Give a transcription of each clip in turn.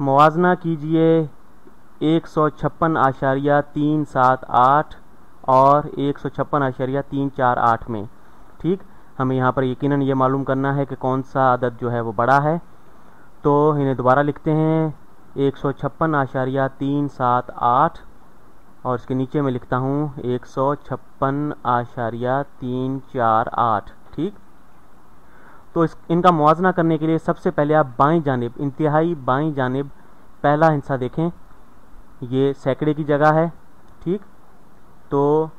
मुवाजना कीजिए 156.378 और 156.348 में। ठीक, हमें यहाँ पर यकीनन ये मालूम करना है कि कौन सा अदद जो है वो बड़ा है। तो इन्हें दोबारा लिखते हैं 156.378 और इसके नीचे मैं लिखता हूँ 156.348। ठीक, तो इनका मुवाजना करने के लिए सबसे पहले आप बाईं जानिब, इंतहाई बाईं जानिब पहला हिस्सा देखें, ये सैकड़े की जगह है। ठीक, तो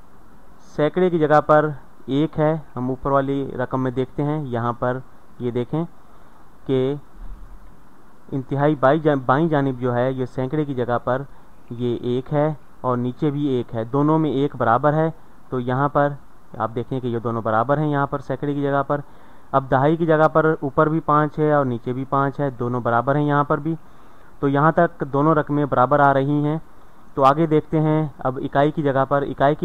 सैकड़े की जगह पर 1 है। हम ऊपर वाली रकम में देखते हैं, यहाँ पर ये देखें कि इंतहाई बाईं जानिब जो है ये सैकड़े की जगह पर ये 1 है और नीचे भी 1 है, दोनों में 1 बराबर है। तो यहाँ पर आप देखें कि ये दोनों बराबर हैं यहाँ पर सैकड़े की जगह पर। अब दहाई की जगह पर ऊपर भी 5 है और नीचे भी 5 है, दोनों बराबर हैं यहाँ पर भी। तो यहाँ तक दोनों रकमें बराबर आ रही हैं। तो आगे देखते हैं, अब इकाई की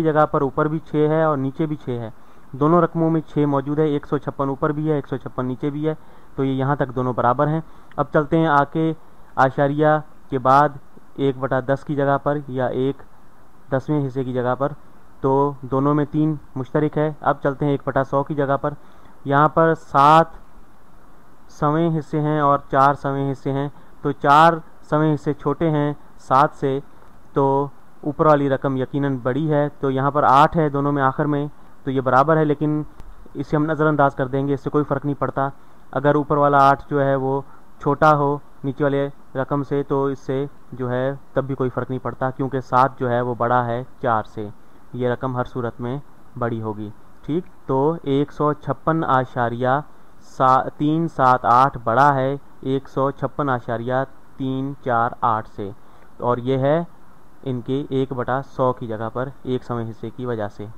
जगह पर ऊपर भी 6 है और नीचे भी 6 है, दोनों रकमों में 6 मौजूद है। 156 ऊपर भी है, 156 नीचे भी है, तो ये यहाँ तक दोनों बराबर हैं। अब चलते हैं आके आशारिया के बाद 1/10 की जगह पर या 1/10वें हिस्से की जगह पर, तो दोनों में 3 मुश्तरक है। अब चलते हैं 1/100 की जगह पर, यहाँ पर 7 सवें हिस्से हैं और 4 सवें हिस्से हैं। तो 4 सवें हिस्से छोटे हैं 7 से, तो ऊपर वाली रकम यकीनन बड़ी है। तो यहाँ पर 8 है दोनों में आखिर में, तो ये बराबर है, लेकिन इसे हम नज़रअंदाज कर देंगे, इससे कोई फ़र्क नहीं पड़ता। अगर ऊपर वाला 8 जो है वो छोटा हो नीचे वाले रकम से, तो इससे जो है तब भी कोई फ़र्क नहीं पड़ता, क्योंकि 7 जो है वो बड़ा है 4 से, ये रकम हर सूरत में बड़ी होगी। ठीक, तो 156.378 बड़ा है 156.348 से, और ये है इनके 1/100 की जगह पर 1 सवें हिस्से की वजह से।